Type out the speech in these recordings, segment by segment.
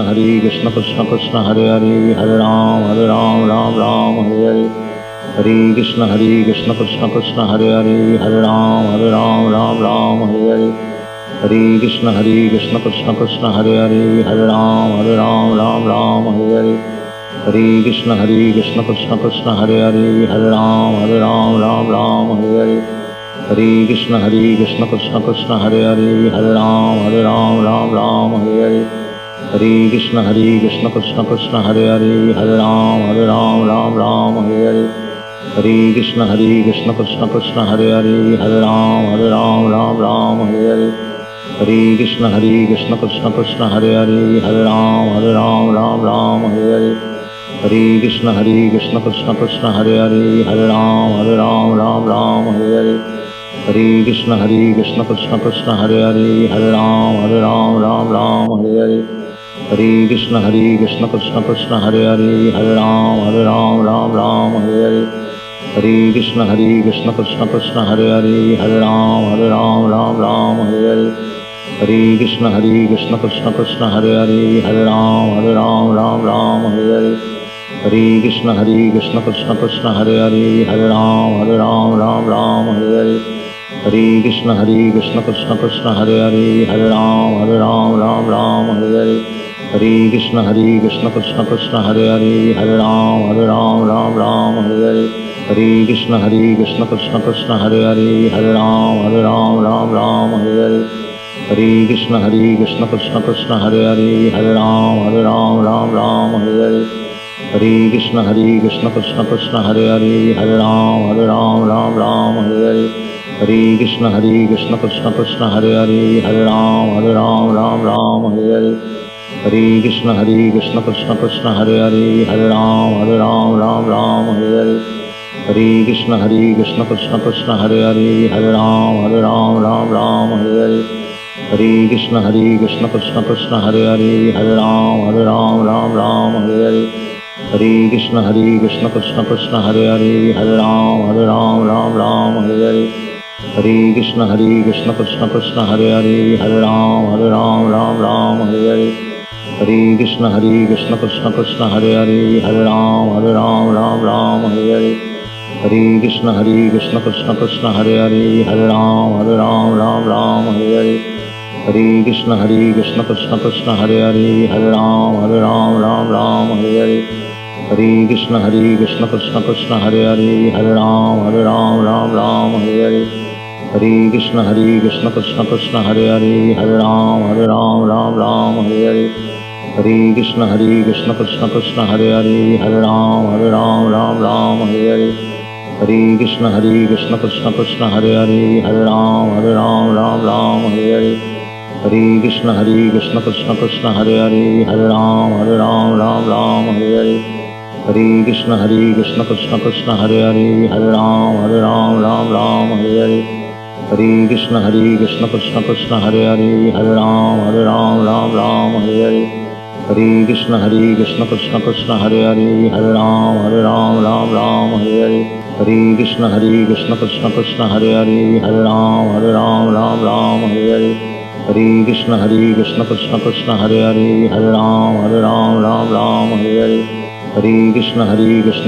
Hare Krishna Krishna Krishna Hare Hare Hare Ram Ram Ram Hare Hare Hare Krishna Krishna Krishna Hare Hare Hare Ram Ram Ram Hare Hare Hare Krishna Krishna Krishna Hare Hare Hare Ram Ram Ram Hare Hare Hare Krishna Krishna Krishna Hare Hare Hare Ram Ram Hare Hare Hare Krishna Krishna Krishna Hare Hare Hare Ram Ram Hare Hare Hare Krishna Krishna Krishna Hare Hare Hare Ram Ram Hare Hare Hare Krishna Krishna Krishna Hare Hare Hare Ram Hare Hare Hare Krishna Krishna Krishna Hare Hare Hare Ram Hare Hare Hare Krishna Krishna Krishna Hare Hare Hare Ram Hare Hare Hare Krishna Krishna Krishna Hare Hare Hare Ram Hare Hare Hare Krishna Krishna Krishna Hare Hare Hare Ram Hare Hare Hare Krishna Krishna Krishna Hare Hare Hare Ram Hare Hare Hare Krishna Krishna Krishna Hare Hare Hare Ram Hare Hare Hare Krishna Krishna Krishna Hare Hare Hare Ram Hare Hare Hare Krishna Krishna Krishna Hare Hare Hare Ram Hare Hare Hare Krishna Krishna Krishna Hare Hare Hare Ram Hare Hare Hare Krishna Krishna Krishna Hare Hare Hare Ram Hare Hare Hare Krishna Krishna Krishna Hare Hare Hare Ram Hare Hare Hare Krishna Krishna Krishna Hare Hare Hare Ram Hare Hare Hare Krishna Krishna Krishna Hare Hare Hare Ram Hare Hare Hare Krishna Krishna Krishna Hare Hare Hare Ram Hare Hare Hare Krishna Krishna Krishna Hare Hare Hare Ram Hare Hare Hare Krishna Krishna Krishna Hare Hare Hare Ram Hare Hare Hare Krishna Krishna Krishna Hare Hare Hare Ram Hare Hare Hare Krishna Krishna Krishna Hare Hare Hare Ram Hare Hare Hare Krishna Krishna Krishna Hare Hare Hare Ram Hare Hare Hare Krishna Krishna Krishna Hare Hare Hare Ram Hare Hare Hare Krishna Krishna Krishna Hare Hare Hare Ram Hare Hare Hare Krishna Krishna Krishna Hare Hare Hare Ram Hare Hare Hare Krishna Krishna Krishna Hare Hare Hare Ram Hare Hare Hare Krishna Krishna Krishna Hare Hare Hare Ram Hare Hare Hare Krishna Krishna Krishna Hare Hare Hare Ram Hare Hare Hare Krishna Krishna Krishna Hare Hare Hare Ram Hare Hare Hare Krishna Krishna Krishna Hare Hare Hare Ram Hare Hare Hare Krishna Krishna Krishna Hare Hare Hare Ram Hare Hare Hare Krishna Krishna Krishna Hare Hare Hare Ram Hare Hare Hare Krishna Krishna Krishna Hare Hare Hare Ram Hare Hare Hare Krishna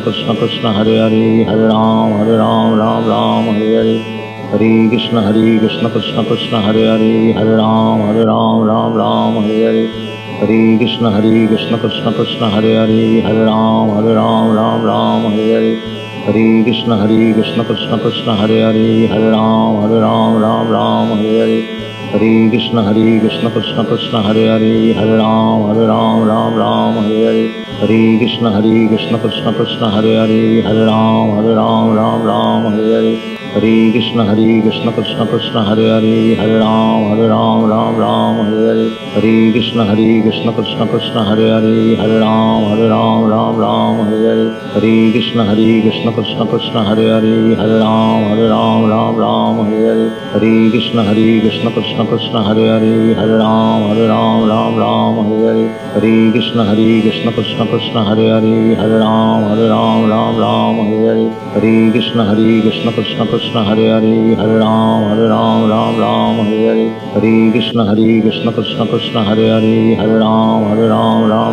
Krishna Krishna Hare Hare Hare Ram Hare Hare Hare Krishna Krishna Krishna Hare Hare Hare Ram Hare Hare Hare Krishna Krishna Krishna Hare Hare Hare Ram Hare Hare Hare Krishna Krishna Krishna Hare Hare Hare Ram Hare Hare Hare Krishna Krishna Krishna Hare Hare Hare Ram Hare Hare Hare Krishna Krishna Krishna Hare Hare Hare Ram Hare Hare Hare Krishna Krishna Krishna Hare Hare Hare Ram Hare Hare Hare Krishna Krishna Krishna Hare Hare Hare Ram Ram Ram Hare Hare Hare Krishna Krishna Krishna Hare Hare Hare Ram Ram Hare Hare Hare Krishna Krishna Krishna Hare Hare Hare Ram Ram Hare Hare Hare Krishna Krishna Krishna Hare Hare Hare Ram Ram Hare Hare Hare Krishna Krishna Krishna Hare Hare Hare Ram Ram Hare Hare Hare Krishna Krishna Krishna Hare Hare Hare Ram Ram Hare Hare Hare Krishna Krishna Krishna Hare Hare Hare Ram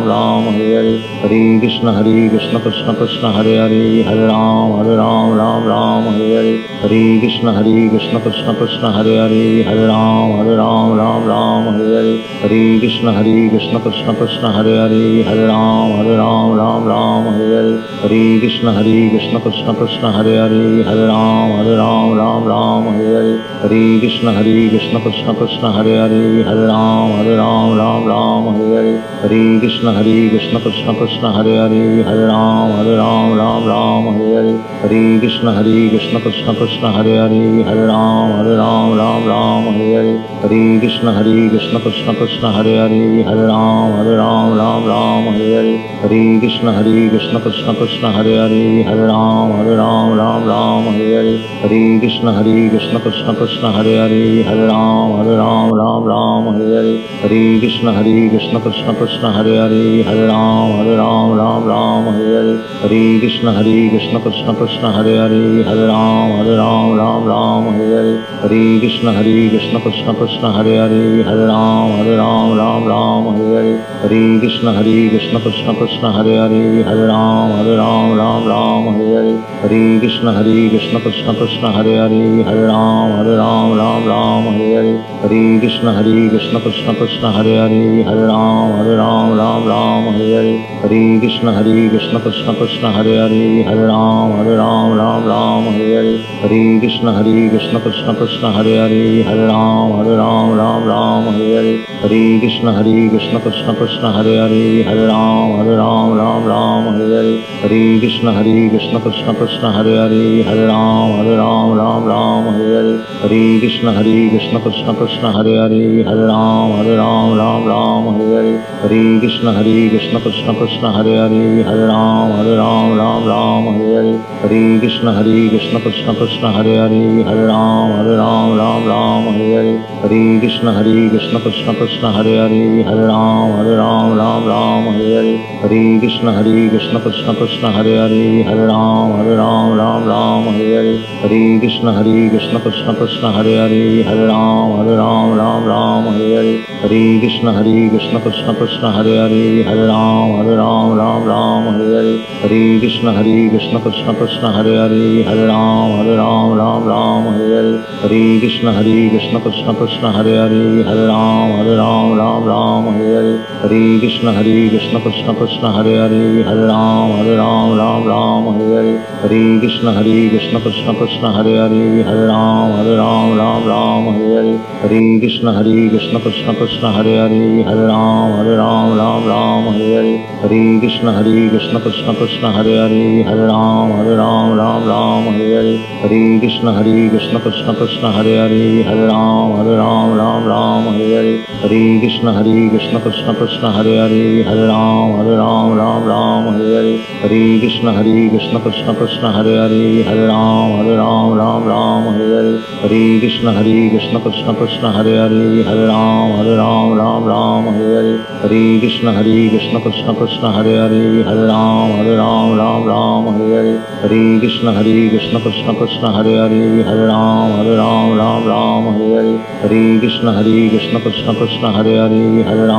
Ram Hare Hare Hare Krishna Krishna Krishna Hare Hare Hare Ram Ram Hare Hare Hare Krishna Krishna Krishna Hare Hare Hare Ram Ram Hare Hare Hare Krishna Krishna Krishna Hare Hare Hare Ram Ram Hare Hare Hare Krishna Krishna Krishna Hare Hare Hare Ram Ram Hare Hare Hare Krishna Krishna Krishna Hare Hare Hare Ram Ram Hare Hare Hare Krishna Krishna Krishna Hare Hare Hare Ram Ram Hare Hare Hare Krishna Krishna Krishna Hare Hare Hare Ram Ram Hare Hare Hare Krishna Krishna Krishna Hare Hare Hare Ram Ram Hare Hare Hare Krishna Krishna Krishna Hare Hare Hare Ram Ram Hare Hare Hare Krishna Krishna Krishna Hare Hare Hare Ram Ram Hare Hare Hare Krishna Krishna Krishna Hare Hare Hare Ram Ram Hare Hare Hare Krishna Krishna Krishna Hare Hare Hare Ram Ram Hare Hare Hare Krishna Krishna Krishna Hare Hare Hare Ram Ram Hare Hare Hare Krishna Krishna Krishna Hare Hare Hare Ram Ram Hare Hare Hare Krishna Krishna Krishna Hare Hare Hare Ram Ram Hare Hare Hare Krishna Krishna Krishna Hare Hare Hare Ram Ram Hare Hare Hare Krishna Krishna Krishna Hare Hare Hare Ram Ram Hare Hare Hare Krishna Krishna Krishna Hare Hare Hare Ram Hare Hare Hare Krishna Krishna Krishna Hare Hare Hare Ram Hare Hare Hare Krishna Krishna Krishna Hare Hare Hare Ram Hare Hare Hare Krishna Krishna Krishna Hare Hare Hare Ram Hare Hare Hare Krishna Krishna Krishna Hare Hare Hare Ram Hare Hare Hare Krishna Krishna Krishna Hare Hare Hare Ram Hare Hare Hare Krishna Krishna Krishna Hare Hare Hare Ram Hare Hare Hare Krishna Krishna Krishna Hare Hare Hare Ram Hare Hare Hare Krishna Krishna Krishna Hare Hare Hare Ram Hare Hare Hare Krishna Krishna Krishna Hare Hare Hare Ram Hare Hare Hare Krishna Krishna Krishna Hare Hare Hare Ram Hare Hare Hare Krishna Krishna Krishna Hare Hare Hare Ram Hare Hare Hare Krishna Krishna Krishna Hare Hare Hare Ram Hare Hare Hare Krishna Krishna Krishna Hare Hare Hare Ram Hare Hare Hare Krishna Krishna Krishna Hare Hare Hare Ram Hare Hare Hare Krishna Krishna Krishna Hare Hare Hare Ram Hare Hare Hare Krishna Krishna Krishna Hare Hare Hare Ram Hare Hare Hare Krishna Krishna Krishna Hare Hare Hare Ram Hare Hare Hare Krishna Krishna Krishna Hare Hare Hare Ram Hare Hare Hare Krishna Krishna Krishna Hare Hare Hare Ram Hare Hare Hare Krishna Krishna Krishna Hare Hare Hare Ram Hare Hare Hare Krishna Krishna Krishna Hare Hare Hare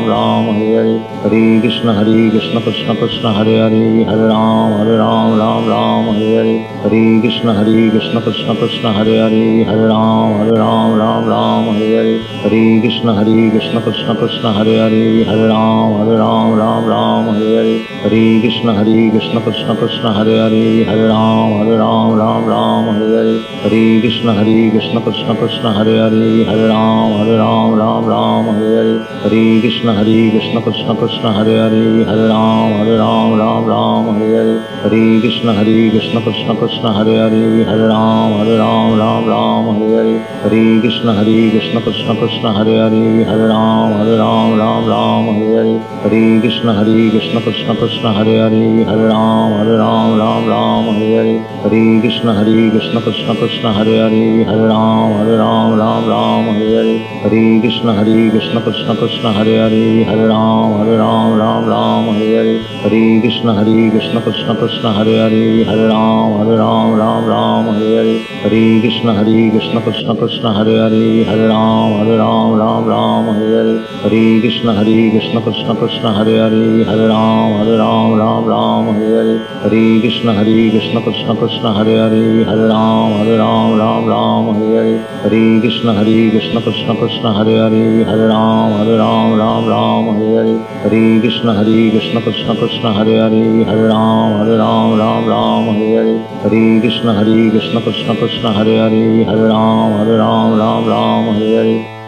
Ram Hare Hare Hare Krishna Krishna Krishna Hare Hare Hare Ram Hare Hare Hare Krishna Krishna Krishna Hare Hare Hare Ram Hare Hare Hare Krishna Krishna Krishna Hare Hare Hare Ram Hare Hare Hare Krishna Krishna Krishna Hare Hare Hare Ram Hare Hare Hare Krishna Krishna Krishna Hare Hare Hare Ram Hare Hare Hare Krishna Krishna Krishna Hare Hare Hare Ram Hare Hare Hare Krishna Krishna Krishna Hare Hare Hare Ram Hare Hare Hare Krishna Krishna Krishna Hare Hare, Hare Ram Ram Ram Hare Hare, Hare Krishna Krishna Krishna Hare Hare, Hare Ram Ram Hare Hare, Hare Krishna Krishna Krishna Hare Hare, Hare Ram Ram Hare Hare, Hare Krishna Krishna Krishna Hare Hare, Hare Ram Ram Hare Hare, Hare Krishna Krishna Krishna Hare Hare, Hare Ram Ram Hare Hare, Hare Krishna Krishna Krishna Hare Hare, Hare Ram Ram Hare Hare, Hare Krishna Krishna Krishna Hare Hare, Hare Ram Ram Hare Hare, Hare Krishna Krishna Krishna Hare Hare, Hare Ram Ram Hare Hare, Hare Krishna Krishna Krishna Hare Hare, Hare Ram Ram Hare Hare, Hare Krishna Krishna Krishna Hare Hare, Hare Ram Ram Hare Hare, Hare Krishna Krishna Krishna Hare Hare, Hare Ram Ram Hare Hare, Hare Krishna Krishna Krishna Hare Hare, Hare Ram Ram Hare Hare.